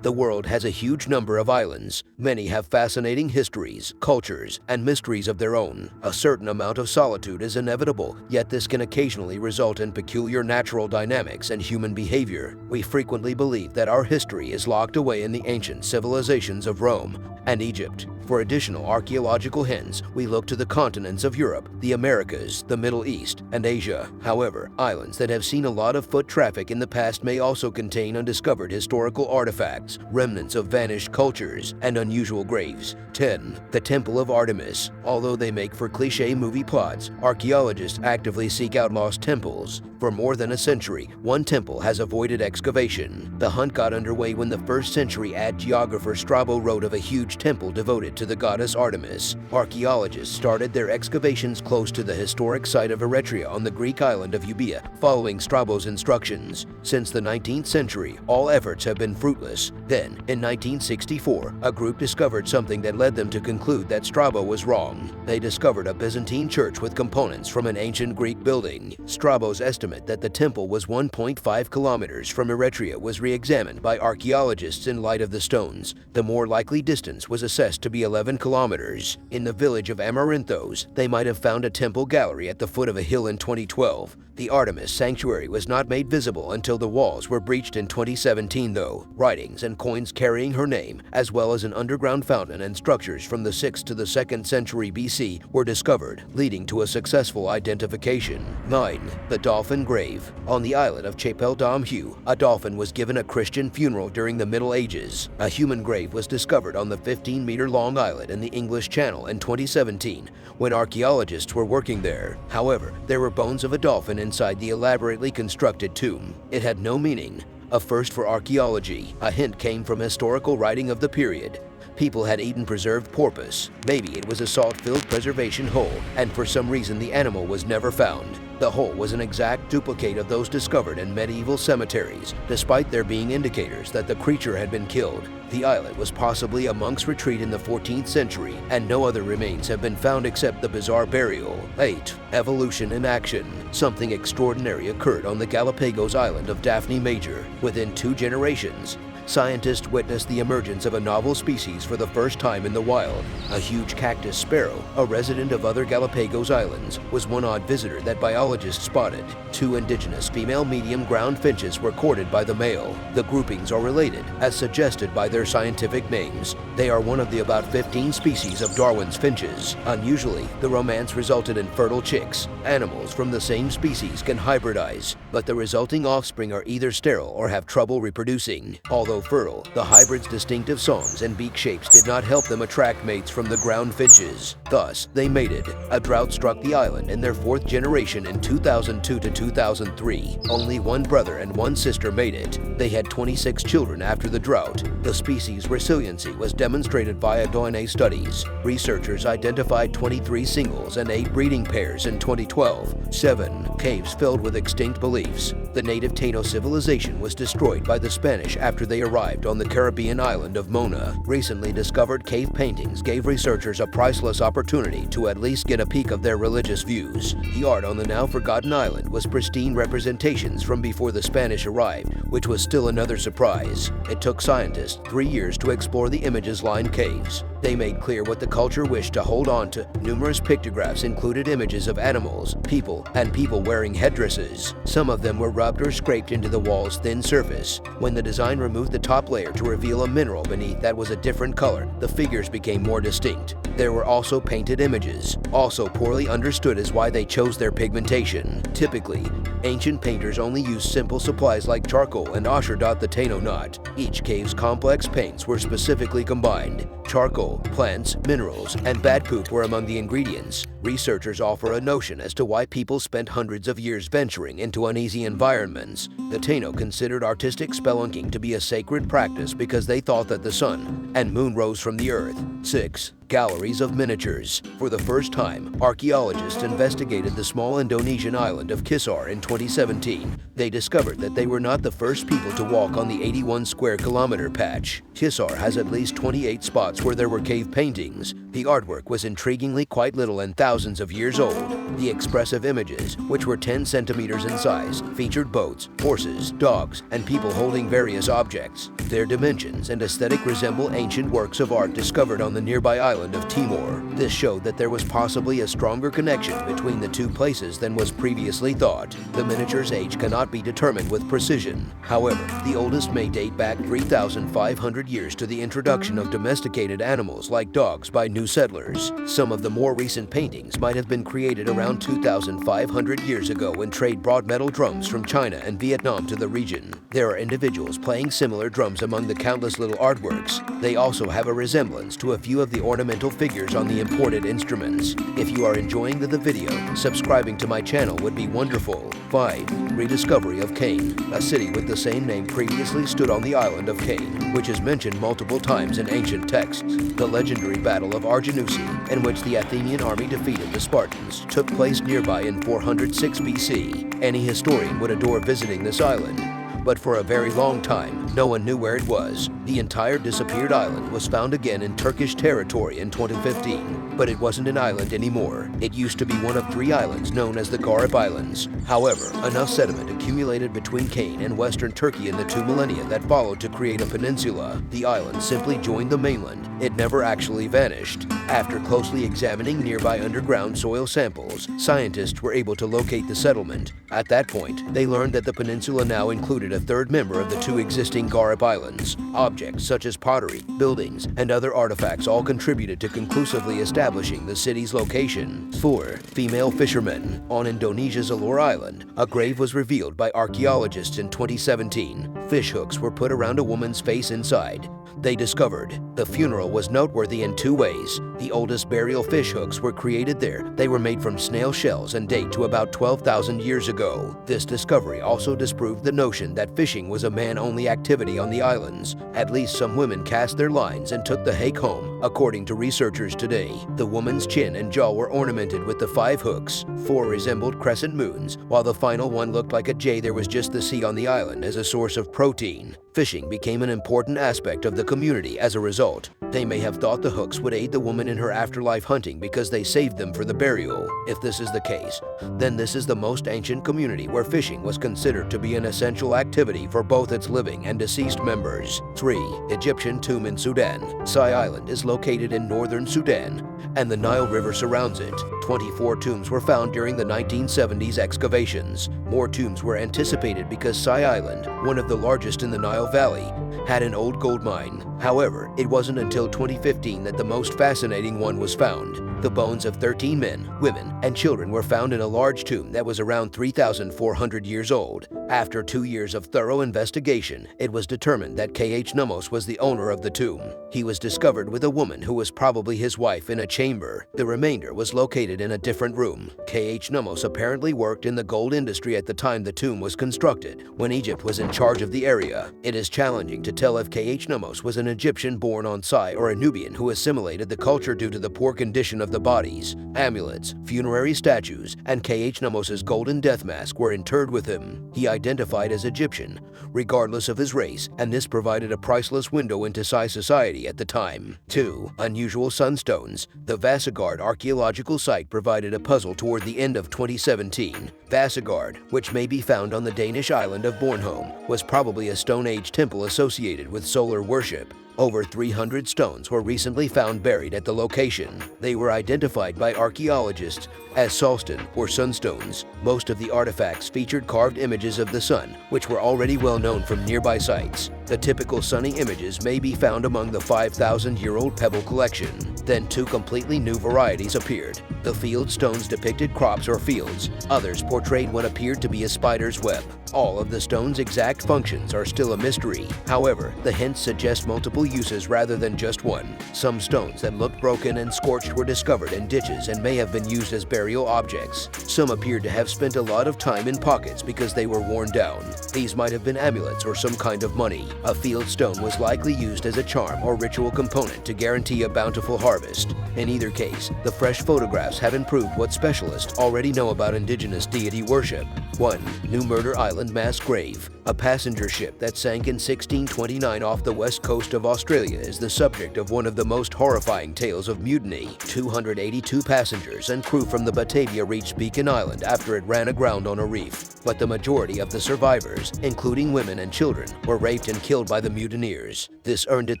The world has a huge number of islands. Many have fascinating histories, cultures, and mysteries of their own. A certain amount of solitude is inevitable, yet this can occasionally result in peculiar natural dynamics and human behavior. We frequently believe that our history is locked away in the ancient civilizations of Rome and Egypt. For additional archaeological hints, we look to the continents of Europe, the Americas, the Middle East, and Asia. However, islands that have seen a lot of foot traffic in the past may also contain undiscovered historical artifacts, remnants of vanished cultures, and unusual graves. 10. The Temple of Artemis. Although they make for cliché movie plots, archaeologists actively seek out lost temples. For more than a century, one temple has avoided excavation. The hunt got underway when the 1st century geographer Strabo wrote of a huge temple devoted to the goddess Artemis. Archaeologists started their excavations close to the historic site of Eretria on the Greek island of Euboea, following Strabo's instructions. Since the 19th century, all efforts have been fruitless. Then, in 1964, a group discovered something that led them to conclude that Strabo was wrong. They discovered a Byzantine church with components from an ancient Greek building. Strabo's estimate that the temple was 1.5 kilometers from Eretria was re-examined by archaeologists in light of the stones. The more likely distance was assessed to be 11 kilometers. In the village of Amarinthos, they might have found a temple gallery at the foot of a hill in 2012. The Artemis sanctuary was not made visible until the walls were breached in 2017 though. Writings and coins carrying her name, as well as an underground fountain and structures from the 6th to the 2nd century BC were discovered, leading to a successful identification. 9. The Dolphin Grave. On the islet of Chapel d'Amhue, a dolphin was given a Christian funeral during the Middle Ages. A human grave was discovered on the 15-meter-long islet in the English Channel in 2017 when archaeologists were working there. However, there were bones of a dolphin inside the elaborately constructed tomb. It had no meaning. A first for archaeology. A hint came from historical writing of the period. People had eaten preserved porpoise. Maybe it was a salt-filled preservation hole, and for some reason the animal was never found. The hole was an exact duplicate of those discovered in medieval cemeteries, despite there being indicators that the creature had been killed. The islet was possibly a monk's retreat in the 14th century, and no other remains have been found except the bizarre burial. 8. Evolution in action. Something extraordinary occurred on the Galapagos island of Daphne Major. Within 2 generations, scientists witnessed the emergence of a novel species for the first time in the wild. A huge cactus sparrow, a resident of other Galapagos islands, was one odd visitor that biologists spotted. 2 indigenous female medium ground finches were courted by the male. The groupings are related, as suggested by their scientific names. They are one of the about 15 species of Darwin's finches. Unusually, the romance resulted in fertile chicks. Animals from the same species can hybridize, but the resulting offspring are either sterile or have trouble reproducing. Although fertile, the hybrid's distinctive songs and beak shapes did not help them attract mates from the ground finches. Thus, they mated. A drought struck the island in their 4th generation in 2002 to 2003. Only 1 brother and 1 sister made it. They had 26 children after the drought. The species' resiliency was demonstrated via DNA studies. Researchers identified 23 singles and 8 breeding pairs in 2012. 7. Caves filled with extinct beliefs. The native Taino civilization was destroyed by the Spanish after they arrived on the Caribbean island of Mona. Recently discovered cave paintings gave researchers a priceless opportunity to at least get a peek of their religious views. The art on the now forgotten island was pristine representations from before the Spanish arrived, which was still another surprise. It took scientists 3 years to explore the images-lined caves. They made clear what the culture wished to hold on to. Numerous pictographs included images of animals, people, and people wearing headdresses. Some of them were rubbed or scraped into the wall's thin surface. When the design removed the top layer to reveal a mineral beneath that was a different color, the figures became more distinct. There were also painted images. Also poorly understood is why they chose their pigmentation. Typically, ancient painters only used simple supplies like charcoal and ochre. The Taino not. Each cave's complex paints were specifically combined. Charcoal, plants, minerals, and bat poop were among the ingredients. Researchers offer a notion as to why people spent hundreds of years venturing into uneasy environments. The Taino considered artistic spelunking to be a sacred practice because they thought that the sun and moon rose from the earth. 6. galleries of miniatures. For the first time, archaeologists investigated the small Indonesian island of Kisar in 2017. They discovered that they were not the first people to walk on the 81 square kilometer patch. Kisar has at least 28 spots where there were cave paintings. The artwork was intriguingly quite little and thousands of years old. The expressive images, which were 10 centimeters in size, featured boats, horses, dogs, and people holding various objects. Their dimensions and aesthetic resemble ancient works of art discovered on the nearby island of Timor. This showed that there was possibly a stronger connection between the two places than was previously thought. The miniature's age cannot be determined with precision. However, the oldest may date back 3,500 years to the introduction of domesticated animals like dogs by new settlers. Some of the more recent paintings might have been created around 2,500 years ago when trade brought metal drums from China and Vietnam to the region. There are individuals playing similar drums among the countless little artworks. They also have a resemblance to a few of the ornamental figures on the imported instruments. If you are enjoying the video, subscribing to my channel would be wonderful. 5. Rediscovery of Kane. A city with the same name previously stood on the island of Kane, which is mentioned multiple times in ancient texts. The legendary Battle of Arginusi, in which the Athenian army defeated the Spartans, took place nearby in 406 BC. Any historian would adore visiting this island. But for a very long time, no one knew where it was. The entire disappeared island was found again in Turkish territory in 2015, but it wasn't an island anymore. It used to be one of 3 islands known as the Garip Islands. However, enough sediment accumulated between Kane and western Turkey in the 2 millennia that followed to create a peninsula. The island simply joined the mainland. It never actually vanished. After closely examining nearby underground soil samples, scientists were able to locate the settlement. At that point, they learned that the peninsula now included a 3rd member of the 2 existing Garip Islands. Objects such as pottery, buildings, and other artifacts all contributed to conclusively establishing the city's location. 4. Female fishermen. On Indonesia's Alor Island, a grave was revealed by archaeologists in 2017. Fish hooks were put around a woman's face inside. They discovered the funeral was noteworthy in 2 ways. The oldest burial fish hooks were created there. They were made from snail shells and date to about 12,000 years ago. This discovery also disproved the notion that fishing was a man-only activity on the islands. At least some women cast their lines and took the hake home. According to researchers today, the woman's chin and jaw were ornamented with the 5 hooks. 4 resembled crescent moons, while the final one looked like a J. There was just the sea on the island as a source of protein. Fishing became an important aspect of the community as a result. They may have thought the hooks would aid the woman in her afterlife hunting because they saved them for the burial. If this is the case, then this is the most ancient community where fishing was considered to be an essential activity for both its living and deceased members. 3. Egyptian tomb in Sudan. Sai Island is located in northern Sudan, and the Nile River surrounds it. 24 tombs were found during the 1970s excavations. More tombs were anticipated because Sai Island, one of the largest in the Nile Valley, had an old gold mine. However, it wasn't until 2015 that the most fascinating one was found. The bones of 13 men, women, and children were found in a large tomb that was around 3,400 years old. After 2 years of thorough investigation, it was determined that K.H. Numos was the owner of the tomb. He was discovered with a woman who was probably his wife in a chamber. The remainder was located in a different room. K.H. Numos apparently worked in the gold industry at the time the tomb was constructed, when Egypt was in charge of the area. It is challenging to tell if K.H. Numos was an Egyptian born on Sai or a Nubian who assimilated the culture due to the poor condition of the bodies. Amulets, funerary statues, and K.H. Numos's golden death mask were interred with him. He identified as Egyptian, regardless of his race, and this provided a priceless window into Sai society at the time. 2. Unusual Sunstones. The Vasagard archaeological site provided a puzzle toward the end of 2017. Vasagard, which may be found on the Danish island of Bornholm, was probably a Stone Age temple associated with solar worship. Over 300 stones were recently found buried at the location. They were identified by archaeologists as Solston or Sunstones. Most of the artifacts featured carved images of the sun, which were already well known from nearby sites. The typical sunny images may be found among the 5,000-year-old pebble collection. Then 2 completely new varieties appeared. The field stones depicted crops or fields. Others portrayed what appeared to be a spider's web. All of the stones' exact functions are still a mystery. However, the hints suggest multiple uses rather than just one. Some stones that looked broken and scorched were discovered in ditches and may have been used as burial objects. Some appeared to have spent a lot of time in pockets because they were worn down. These might have been amulets or some kind of money. A field stone was likely used as a charm or ritual component to guarantee a bountiful harvest. In either case, the fresh photographs have improved what specialists already know about indigenous deity worship. 1. New Murder Island mass grave. A passenger ship that sank in 1629 off the west coast of Australia is the subject of one of the most horrifying tales of mutiny. 282 passengers and crew from the Batavia reached Beacon Island after it ran aground on a reef, but the majority of the survivors, including women and children, were raped and killed by the mutineers. This earned it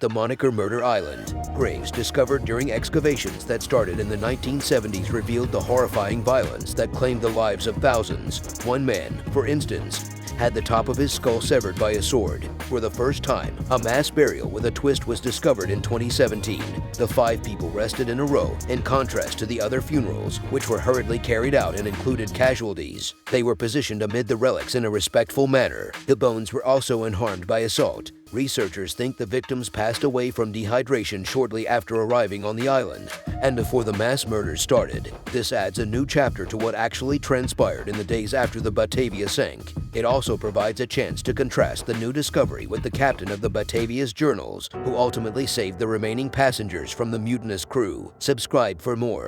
the moniker Murder Island. Graves discovered during excavations that started in the 1970s revealed the horrifying violence that claimed the lives of thousands. One man, for instance, had the top of his skull severed by a sword. For the first time, a mass burial with a twist was discovered in 2017. The 5 people rested in a row, in contrast to the other funerals, which were hurriedly carried out and included casualties. They were positioned amid the relics in a respectful manner. The bones were also unharmed by assault. Researchers think the victims passed away from dehydration shortly after arriving on the island and before the mass murders started. This adds a new chapter to what actually transpired in the days after the Batavia sank. It also provides a chance to contrast the new discovery with the captain of the Batavia's journals, who ultimately saved the remaining passengers from the mutinous crew. Subscribe for more.